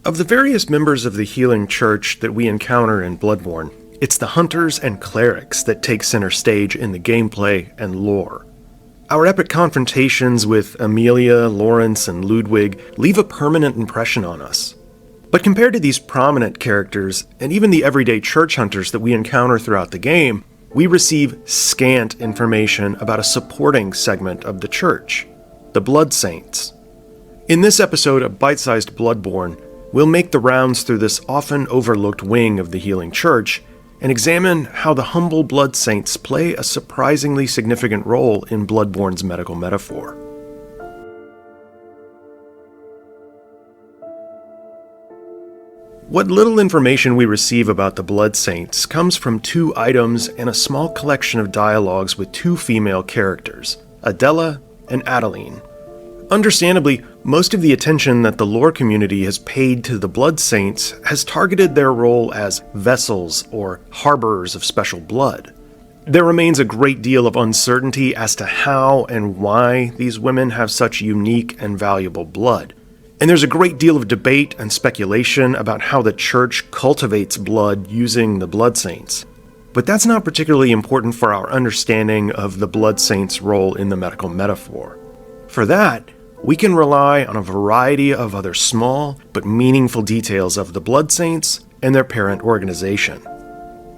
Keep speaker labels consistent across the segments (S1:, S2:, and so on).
S1: Of the various members of the healing church that we encounter in Bloodborne, it's the hunters and clerics that take center stage in the gameplay and lore. Our epic confrontations with Amelia, Lawrence, and Ludwig leave a permanent impression on us. But compared to these prominent characters, and even the everyday church hunters that we encounter throughout the game, we receive scant information about a supporting segment of the church, the Blood Saints. In this episode of Bite-Sized Bloodborne, we'll make the rounds through this often overlooked wing of the healing church and examine how the humble Blood Saints play a surprisingly significant role in Bloodborne's medical metaphor. What little information we receive about the Blood Saints comes from 2 items and a small collection of dialogues with 2 female characters, Adela and Adeline. Understandably, most of the attention that the lore community has paid to the Blood Saints has targeted their role as vessels or harborers of special blood. There remains a great deal of uncertainty as to how and why these women have such unique and valuable blood. And there's a great deal of debate and speculation about how the church cultivates blood using the Blood Saints. But that's not particularly important for our understanding of the Blood Saints' role in the medical metaphor. For that, we can rely on a variety of other small but meaningful details of the Blood Saints and their parent organization.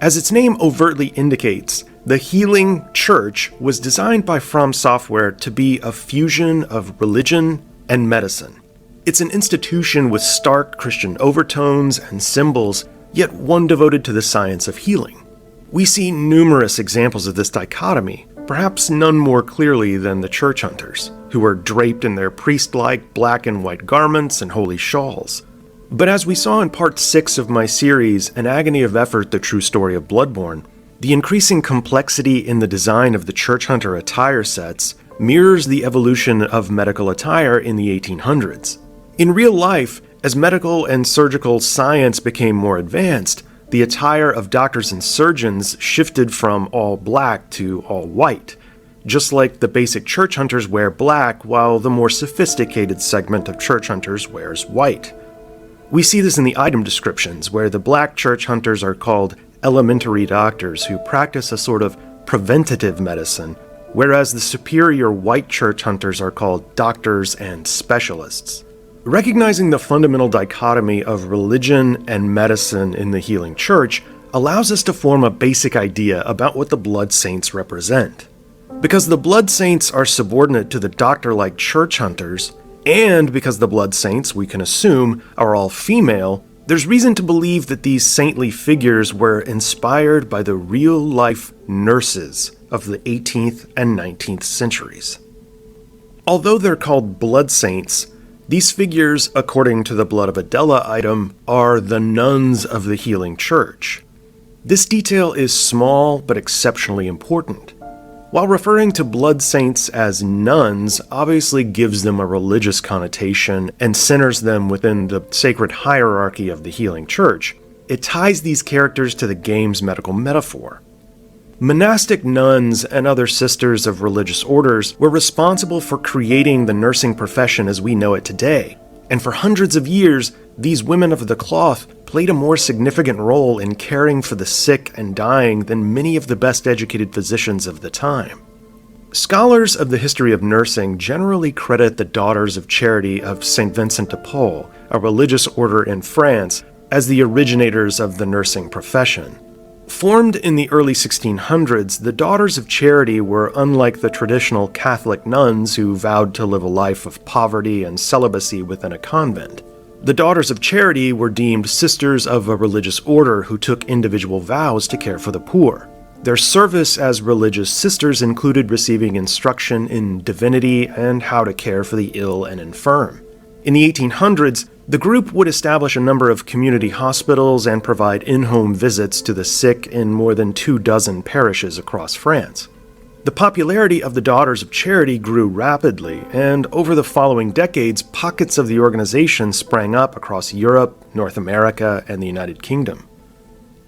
S1: As its name overtly indicates, the Healing Church was designed by From Software to be a fusion of religion and medicine. It's an institution with stark Christian overtones and symbols, yet one devoted to the science of healing. We see numerous examples of this dichotomy, perhaps none more clearly than the church hunters, who are draped in their priest-like black and white garments and holy shawls. But as we saw in Part 6 of my series, An Agony of Effort, The True Story of Bloodborne, the increasing complexity in the design of the church hunter attire sets mirrors the evolution of medical attire in the 1800s. In real life, as medical and surgical science became more advanced, the attire of doctors and surgeons shifted from all black to all white, just like the basic church hunters wear black while the more sophisticated segment of church hunters wears white. We see this in the item descriptions, where the black church hunters are called elementary doctors who practice a sort of preventative medicine, whereas the superior white church hunters are called doctors and specialists. Recognizing the fundamental dichotomy of religion and medicine in the healing church allows us to form a basic idea about what the Blood Saints represent. Because the Blood Saints are subordinate to the doctor-like church hunters, and because the Blood Saints, we can assume, are all female, there's reason to believe that these saintly figures were inspired by the real-life nurses of the 18th and 19th centuries. Although they're called Blood Saints, these figures, according to the Blood of Adela item, are the nuns of the healing church. This detail is small but exceptionally important. While referring to Blood Saints as nuns obviously gives them a religious connotation and centers them within the sacred hierarchy of the healing church, it ties these characters to the game's medical metaphor. Monastic nuns and other sisters of religious orders were responsible for creating the nursing profession as we know it today, and for hundreds of years, these women of the cloth played a more significant role in caring for the sick and dying than many of the best-educated physicians of the time. Scholars of the history of nursing generally credit the Daughters of Charity of St. Vincent de Paul, a religious order in France, as the originators of the nursing profession. Formed in the early 1600s, the Daughters of Charity were unlike the traditional Catholic nuns who vowed to live a life of poverty and celibacy within a convent. The Daughters of Charity were deemed sisters of a religious order who took individual vows to care for the poor. Their service as religious sisters included receiving instruction in divinity and how to care for the ill and infirm. In the 1800s, the group would establish a number of community hospitals and provide in-home visits to the sick in more than 24 parishes across France. The popularity of the Daughters of Charity grew rapidly, and over the following decades, pockets of the organization sprang up across Europe, North America, and the United Kingdom.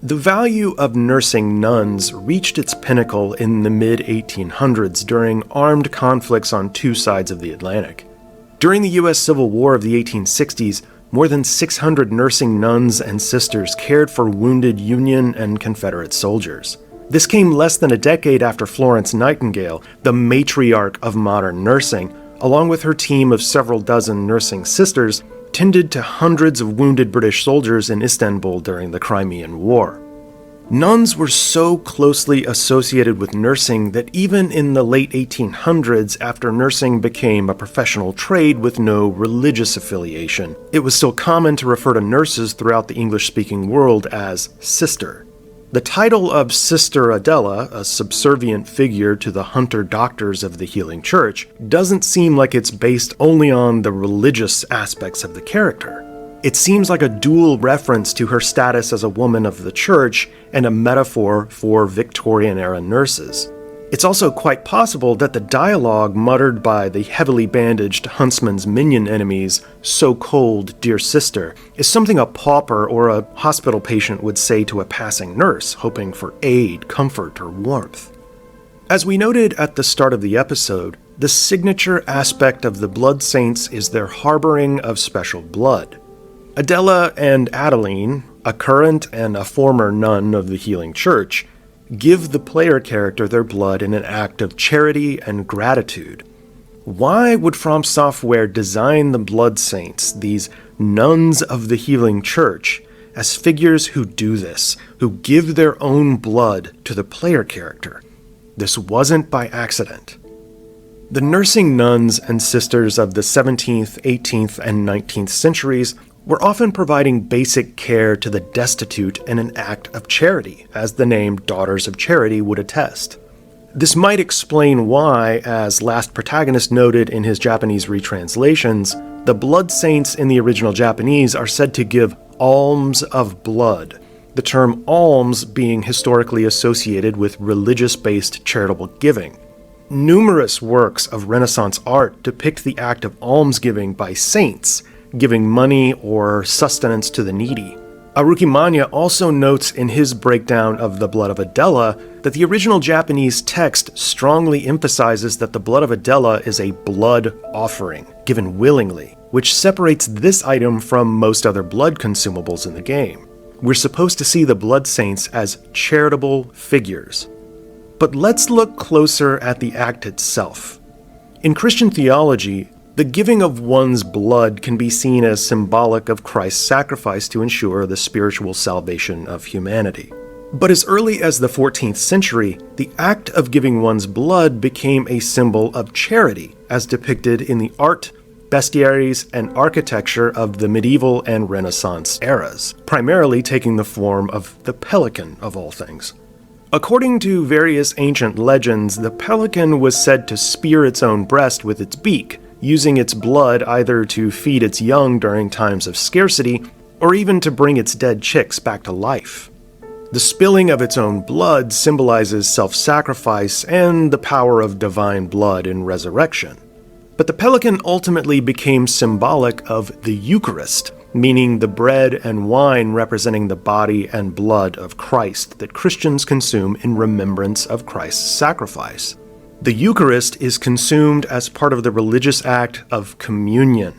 S1: The value of nursing nuns reached its pinnacle in the mid-1800s during armed conflicts on 2 sides of the Atlantic. During the U.S. Civil War of the 1860s, more than 600 nursing nuns and sisters cared for wounded Union and Confederate soldiers. This came less than a decade after Florence Nightingale, the matriarch of modern nursing, along with her team of several dozen nursing sisters, tended to hundreds of wounded British soldiers in Istanbul during the Crimean War. Nuns were so closely associated with nursing that even in the late 1800s, after nursing became a professional trade with no religious affiliation, it was still common to refer to nurses throughout the English-speaking world as sister. The title of Sister Adela, a subservient figure to the hunter-doctors of the Healing Church, doesn't seem like it's based only on the religious aspects of the character. It seems like a dual reference to her status as a woman of the church and a metaphor for Victorian-era nurses. It's also quite possible that the dialogue muttered by the heavily bandaged huntsman's minion enemies, "So cold, dear sister," is something a pauper or a hospital patient would say to a passing nurse, hoping for aid, comfort, or warmth. As we noted at the start of the episode, the signature aspect of the blood saints is their harboring of special blood. Adela and Adeline, a current and a former nun of the Healing Church, give the player character their blood in an act of charity and gratitude. Why would From Software design the blood saints, these nuns of the Healing Church, as figures who do this, who give their own blood to the player character? This wasn't by accident. The nursing nuns and sisters of the 17th, 18th, and 19th centuries were often providing basic care to the destitute in an act of charity, as the name Daughters of Charity would attest. This might explain why, as Last Protagonist noted in his Japanese retranslations, the blood saints in the original Japanese are said to give alms of blood, the term alms being historically associated with religious-based charitable giving. Numerous works of Renaissance art depict the act of almsgiving by saints, giving money or sustenance to the needy. Arukimanya also notes in his breakdown of the blood of Adela that the original Japanese text strongly emphasizes that the blood of Adela is a blood offering, given willingly, which separates this item from most other blood consumables in the game. We're supposed to see the blood saints as charitable figures. But let's look closer at the act itself. In Christian theology, the giving of one's blood can be seen as symbolic of Christ's sacrifice to ensure the spiritual salvation of humanity. But as early as the 14th century, the act of giving one's blood became a symbol of charity, as depicted in the art, bestiaries, and architecture of the medieval and Renaissance eras, primarily taking the form of the pelican of all things. According to various ancient legends, the pelican was said to spear its own breast with its beak, using its blood either to feed its young during times of scarcity, or even to bring its dead chicks back to life. The spilling of its own blood symbolizes self-sacrifice and the power of divine blood in resurrection. But the pelican ultimately became symbolic of the Eucharist, meaning the bread and wine representing the body and blood of Christ that Christians consume in remembrance of Christ's sacrifice. The Eucharist is consumed as part of the religious act of communion.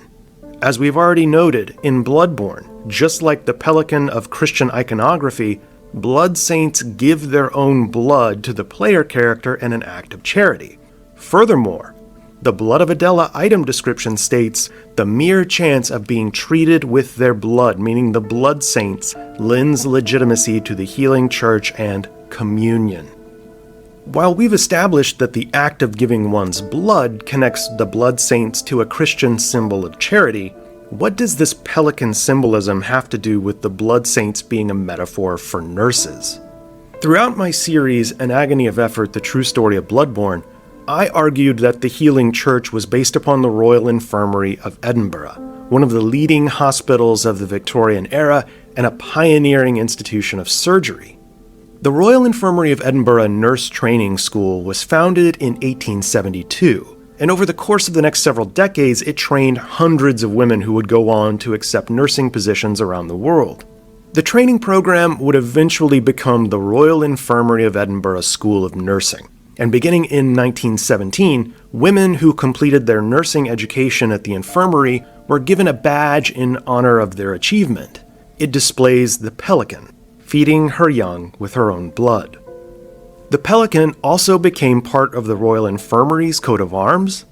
S1: As we've already noted, in Bloodborne, just like the pelican of Christian iconography, blood saints give their own blood to the player character in an act of charity. Furthermore, the blood of Adela item description states, the mere chance of being treated with their blood, meaning the blood saints, lends legitimacy to the Healing Church and communion. While we've established that the act of giving one's blood connects the blood saints to a Christian symbol of charity, what does this pelican symbolism have to do with the blood saints being a metaphor for nurses? Throughout my series, An Agony of Effort, The True Story of Bloodborne, I argued that the Healing Church was based upon the Royal Infirmary of Edinburgh, one of the leading hospitals of the Victorian era and a pioneering institution of surgery. The Royal Infirmary of Edinburgh Nurse Training School was founded in 1872, and over the course of the next several decades, it trained hundreds of women who would go on to accept nursing positions around the world. The training program would eventually become the Royal Infirmary of Edinburgh School of Nursing, and beginning in 1917, women who completed their nursing education at the infirmary were given a badge in honor of their achievement. It displays the pelican, feeding her young with her own blood. The pelican also became part of the Royal Infirmary's coat of arms.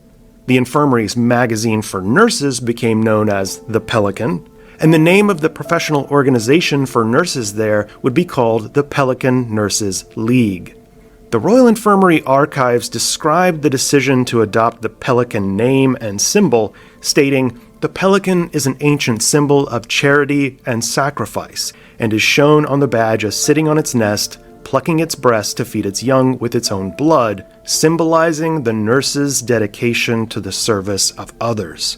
S1: The infirmary's magazine for nurses became known as the Pelican, and the name of the professional organization for nurses there would be called the Pelican Nurses League. The Royal Infirmary archives described the decision to adopt the pelican name and symbol, stating, "The pelican is an ancient symbol of charity and sacrifice, and is shown on the badge as sitting on its nest, plucking its breast to feed its young with its own blood, symbolizing the nurse's dedication to the service of others."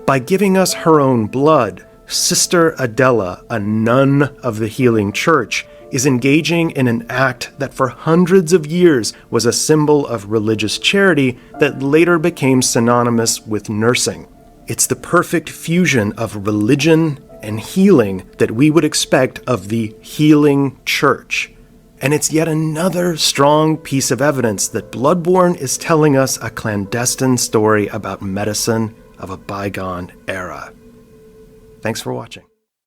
S1: By giving us her own blood, Sister Adela, a nun of the Healing Church, is engaging in an act that for hundreds of years was a symbol of religious charity that later became synonymous with nursing. It's the perfect fusion of religion and healing that we would expect of the Healing Church. And it's yet another strong piece of evidence that Bloodborne is telling us a clandestine story about medicine of a bygone era. Thanks for watching.